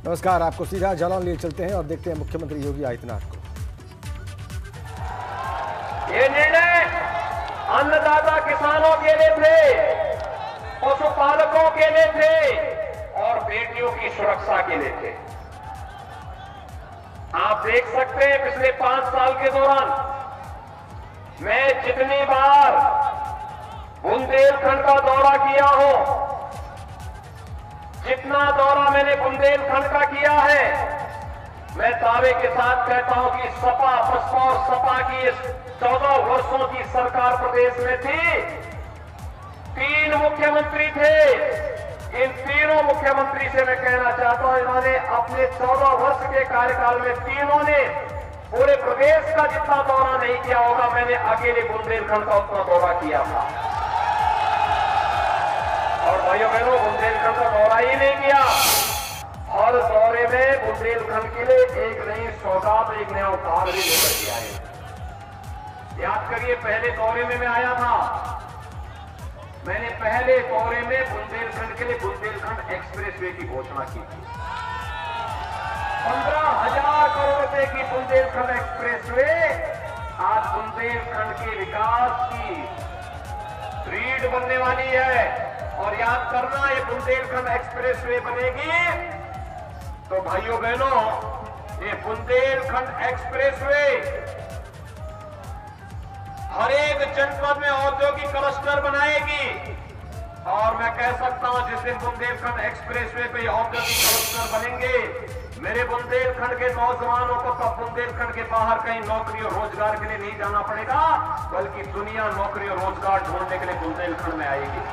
नमस्कार, आपको सीधा जालौन लिए चलते हैं और देखते हैं मुख्यमंत्री योगी आदित्यनाथ को। ये निर्णय अन्नदाता किसानों के लिए थे, पशुपालकों के लिए थे और बेटियों की सुरक्षा के लिए थे। आप देख सकते हैं पिछले 5 साल के दौरान मैं जितनी बार बुंदेलखंड का दौरा किया हूं, जितना दौरा मैंने बुंदेलखंड का किया है, मैं दावे के साथ कहता हूं कि सपा बसपा और सपा की 14 वर्षों की सरकार प्रदेश में थी। 3 मुख्यमंत्री थे। इन तीनों मुख्यमंत्री से मैं कहना चाहता हूं, इन्होंने अपने 14 वर्ष के कार्यकाल में तीनों ने पूरे प्रदेश का जितना दौरा नहीं किया होगा, मैंने अकेले बुंदेलखंड का उतना दौरा किया था। और भाइयों बहनों, बुंदेलखंड का दौरा ही नहीं किया, हर दौरे में बुंदेलखंड के लिए एक नई सौगात, एक नया उपहार भी लेकर के आए। याद करिए, पहले दौरे में मैं आया था, मैंने पहले दौरे में बुंदेलखंड के लिए बुंदेलखंड एक्सप्रेसवे की घोषणा की थी। 15,000 करोड़ रुपए की बुंदेलखंड एक्सप्रेसवे आज बुंदेलखंड के विकास की रीढ़ बनने वाली है। और याद करना, ये बुंदेलखंड एक्सप्रेसवे बनेगी तो भाइयों बहनों, ये बुंदेलखंड एक्सप्रेसवे हर एक जनपद में औद्योगिक क्लस्टर बनाएगी। और मैं कह सकता हूं, जिस दिन बुंदेलखंड एक्सप्रेसवे पे औद्योगिक क्लस्टर बनेंगे, मेरे बुंदेलखंड के नौजवानों को तब बुंदेलखंड के बाहर कहीं नौकरी और रोजगार के लिए नहीं जाना पड़ेगा, बल्कि दुनिया नौकरी और रोजगार ढूंढने के लिए बुंदेलखंड में आएगी।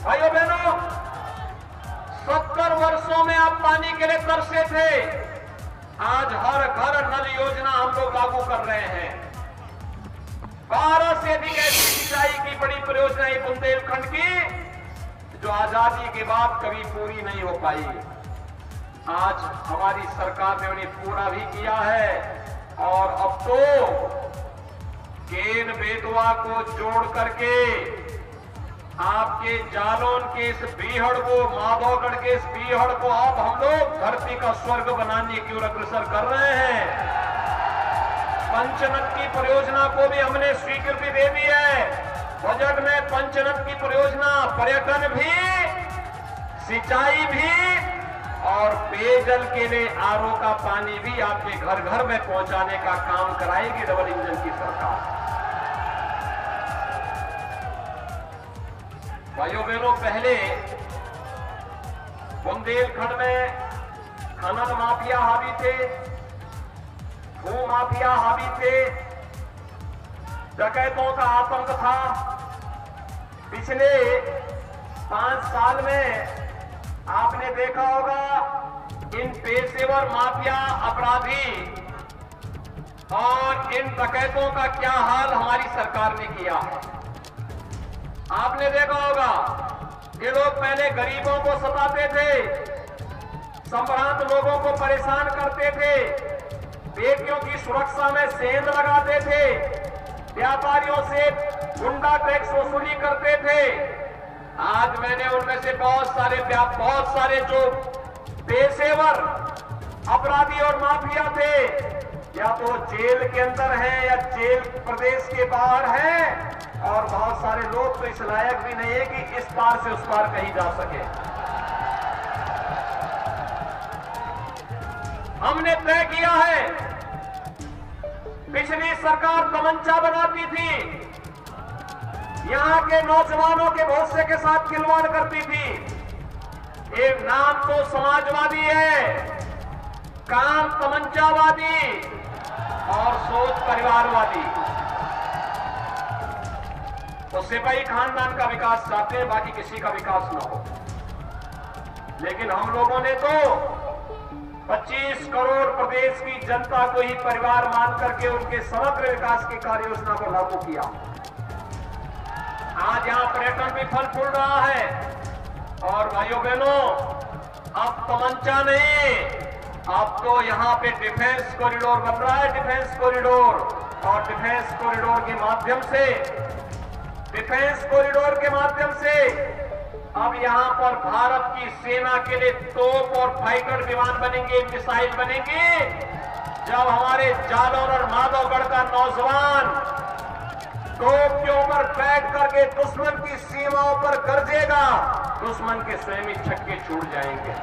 भाइयों बहनों, 70 वर्षों में आप पानी के लिए तरसे थे, आज हर घर नल योजना हम लोग लागू कर रहे हैं। 12 से अधिक ऐसी सिंचाई की बड़ी परियोजनाएं बुंदेलखंड की जो आजादी के बाद कभी पूरी नहीं हो पाई, आज हमारी सरकार ने उन्हें पूरा भी किया है। और अब तो केन बेतवा को जोड़ करके आपके जालौन के इस बीहड़ को, माधोगढ़ के इस बीहड़ को अब हम लोग धरती का स्वर्ग बनाने की ओर अग्रसर कर रहे हैं। पंचनद की परियोजना को भी हमने स्वीकृति दे दी है। बजट में पंचनद की परियोजना पर्यटन भी, सिंचाई भी और पेयजल के लिए आरओ का पानी भी आपके घर घर में पहुंचाने का काम कराएगी डबल इंजन की सरकार। भाइयों बहनों, पहले बुंदेलखंड में खनन माफिया हावी थे, भू माफिया हावी थे, डकैतों का आतंक था। पिछले 5 साल में आपने देखा होगा, इन पेशेवर माफिया अपराधी और इन डकैतों का क्या हाल हमारी सरकार ने किया है। आपने देखा होगा, ये लोग पहले गरीबों को सताते थे, संभ्रांत लोगों को परेशान करते थे, बेटियों की सुरक्षा में सेंध लगाते थे, व्यापारियों से गुंडा टैक्स वसूली करते थे। आज मैंने उनमें से बहुत सारे जो पेशेवर अपराधी और माफिया थे, या तो जेल के अंदर हैं या जेल प्रदेश के बाहर हैं, और बहुत सारे लोग तो इस लायक भी नहीं है कि इस पार से उस पार कहीं जा सके। हमने तय किया है, पिछली सरकार तमंचा बनाती थी, यहां के नौजवानों के भविष्य के साथ खिलवाड़ करती थी। ये नाम तो समाजवादी है, काम तमंचावादी और सोच परिवारवादी। तो सिपाही खानदान का विकास चाहते हैं, बाकी किसी का विकास न हो। लेकिन हम लोगों ने तो 25 करोड़ प्रदेश की जनता को ही परिवार मान करके उनके समग्र विकास की कार्य योजना को लागू किया। आज यहां पर्यटन भी फल फूल रहा है। और भाइयों बहनों, अब तमंचा नहीं, अब तो यहां पे डिफेंस कॉरिडोर बन रहा है, डिफेंस कॉरिडोर। और डिफेंस कॉरिडोर के माध्यम से अब यहां पर भारत की सेना के लिए तोप और फाइटर विमान बनेंगे, मिसाइल बनेंगे। जब हमारे जालौर और माधवगढ़ का नौजवान तोप के ऊपर बैठ करके दुश्मन की सीमाओं पर गरजेगा, दुश्मन के स्वयं ही छक्के छूट जाएंगे।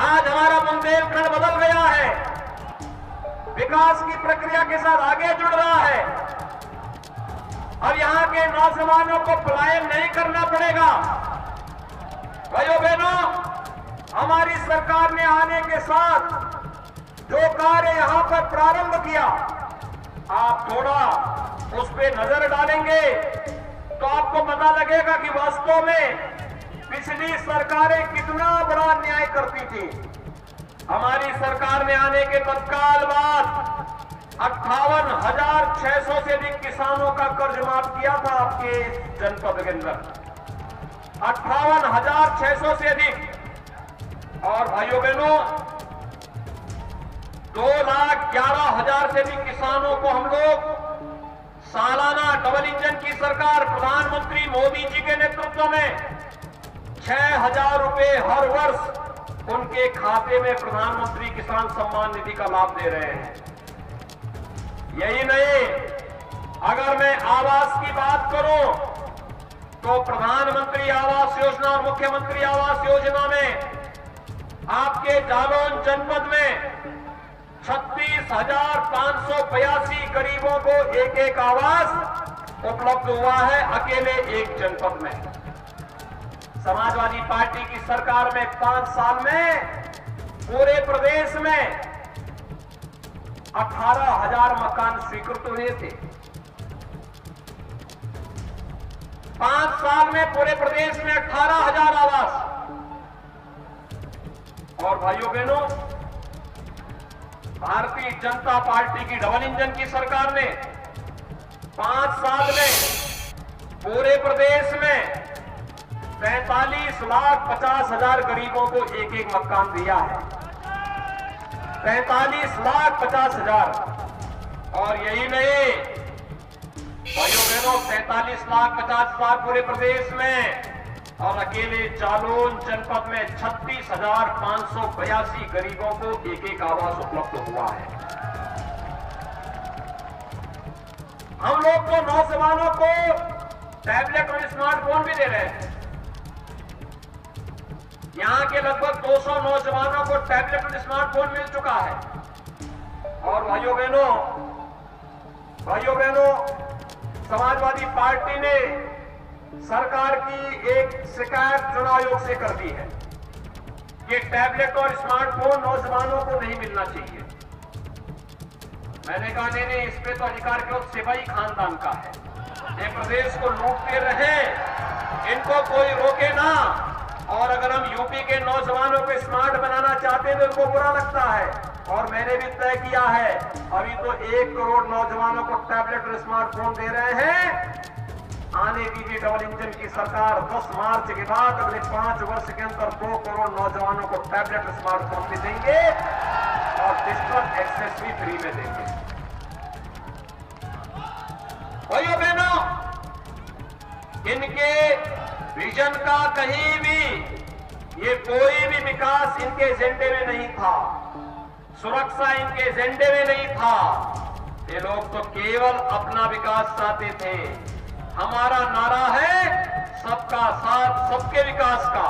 आज हमारा बुंदेलखंड बदल गया है, विकास की प्रक्रिया के साथ आगे जुड़ रहा है। अब यहां के नौजवानों को पलायन नहीं करना पड़ेगा। भाइयों बहनों, हमारी सरकार ने आने के साथ जो कार्य यहां पर प्रारंभ किया, आप थोड़ा उस पे नजर डालेंगे तो आपको पता लगेगा कि वास्तव में पिछली सरकारें कितना बड़ा अन्याय करती थी। हमारी सरकार ने आने के तत्काल बाद 58,600 से अधिक किसानों का कर्ज माफ किया था आपके जनपद के अंदर, 58,600 से अधिक। और भाइयों बहनों, 2,11,000 से भी किसानों को हम लोग सालाना डबल इंजन की सरकार प्रधानमंत्री मोदी जी के नेतृत्व में 6,000 रुपए हर वर्ष उनके खाते में प्रधानमंत्री किसान सम्मान निधि का लाभ दे रहे हैं। यही नहीं, अगर मैं आवास की बात करूं तो प्रधानमंत्री आवास योजना और मुख्यमंत्री आवास योजना में आपके जालौन जनपद में 36,582 गरीबों को एक एक आवास उपलब्ध हुआ है, अकेले एक जनपद में। समाजवादी पार्टी की सरकार में 5 साल में पूरे प्रदेश में 18,000 मकान स्वीकृत हुए थे। 5 साल में पूरे प्रदेश में 18,000 आवास। और भाइयों बहनों, भारतीय जनता पार्टी की डबल इंजन की सरकार ने 5 साल में पूरे प्रदेश में 43,50,000 गरीबों को एक एक मकान दिया है। 43,50,000। और यही नहीं भाइयों बहनों, 43,50,000 पूरे प्रदेश में, और अकेले जालौन जनपद में 36,582 गरीबों को एक एक आवास उपलब्ध हुआ है। हम लोग तो नौजवानों को टैबलेट और स्मार्टफोन भी दे रहे हैं। यहां के लगभग 200 नौजवानों को टैबलेट और स्मार्टफोन मिल चुका है। और भाइयों बहनों, समाजवादी पार्टी ने सरकार की एक शिकायत चुनाव आयोग से कर दी है कि टैबलेट और स्मार्टफोन नौजवानों को नहीं मिलना चाहिए। मैंने कहा नहीं, इस पे तो अधिकार केवल सिपाही खानदान का है। ये प्रदेश को लूटते रहे, इनको कोई रोके ना। और अगर हम यूपी के नौजवानों को स्मार्ट बनाना चाहते हैं तो उनको बुरा लगता है। और मैंने भी तय किया है, अभी तो 1 करोड़ नौजवानों को टैबलेट और स्मार्टफोन दे रहे हैं। आने दीजिए डबल इंजन की सरकार, 10 मार्च के बाद अगले 5 वर्ष के अंदर 2 करोड़ नौजवानों को टैबलेट और स्मार्टफोन भी देंगे और डिजिटल एक्सेस भी फ्री में देंगे। भाइयों बहनों, इनके विजन का कहीं भी ये कोई भी विकास इनके एजेंडे में नहीं था, सुरक्षा इनके एजेंडे में नहीं था। ये लोग तो केवल अपना विकास चाहते थे। हमारा नारा है सबका साथ सबके विकास का,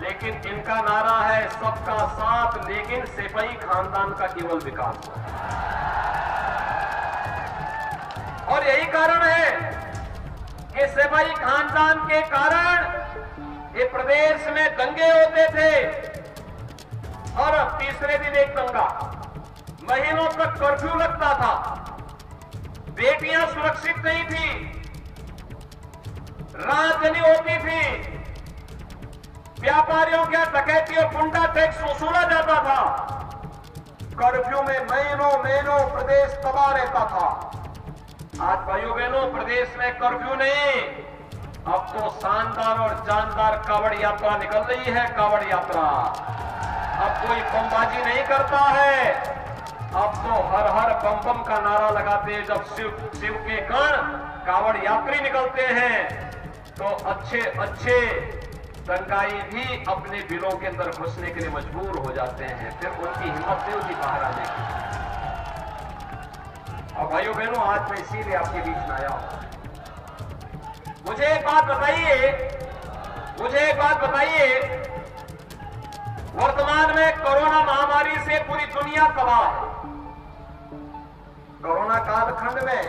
लेकिन इनका नारा है सबका साथ लेकिन सिपाही खानदान का केवल विकास। और यही कारण है कि सिपाही खानदान के कारण ये प्रदेश में दंगे होते थे। और अब तीसरे दिन एक दंगा, महीनों तक कर्फ्यू लगता था, बेटियां सुरक्षित नहीं थी, राजधानी होती थी, व्यापारियों के डकैती और गुंडा टैक्स वसूला जाता था। कर्फ्यू में महीनों प्रदेश तबाह रहता था। आज भाइयों बहनों, प्रदेश में कर्फ्यू नहीं, अब तो शानदार और जानदार कावड़ यात्रा निकल रही है। कावड़ यात्रा, अब कोई बमबाजी नहीं करता है, अब तो हर हर बम बम का नारा लगाते हैं। जब शिव के गण कावड़ यात्री निकलते हैं तो अच्छे अच्छे दंगाई भी अपने बिलों के अंदर घुसने के लिए मजबूर हो जाते हैं, फिर उनकी हिम्मत नहीं होती बाहर आने की। और भाइयों बहनों, आज मैं इसीलिए आपके बीच में आया हूं। मुझे एक बात बताइए, वर्तमान में कोरोना महामारी से पूरी दुनिया तबाह है। कोरोना कालखंड में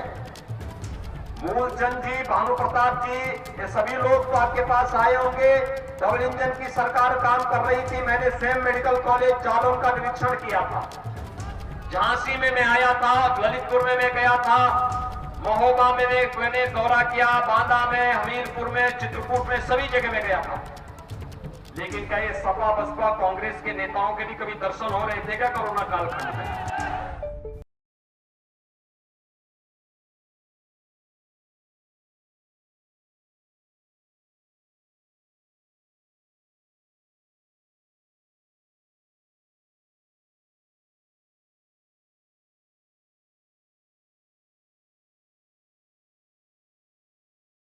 मूलचंद जी, भानु प्रताप जी, ये सभी लोग तो आपके पास आए होंगे। डबल इंजन की सरकार काम कर रही थी। मैंने स्वयं मेडिकल कॉलेज जालौन का निरीक्षण किया था। झांसी में मैं आया था, ललितपुर में मैं गया था, महोबा में मैंने दौरा किया, बांदा में, हमीरपुर में, चित्रकूट में, सभी जगह में गया था। लेकिन क्या ये सपा बसपा कांग्रेस के नेताओं के भी कभी दर्शन हो रहे थे क्या कोरोना कालखंड में?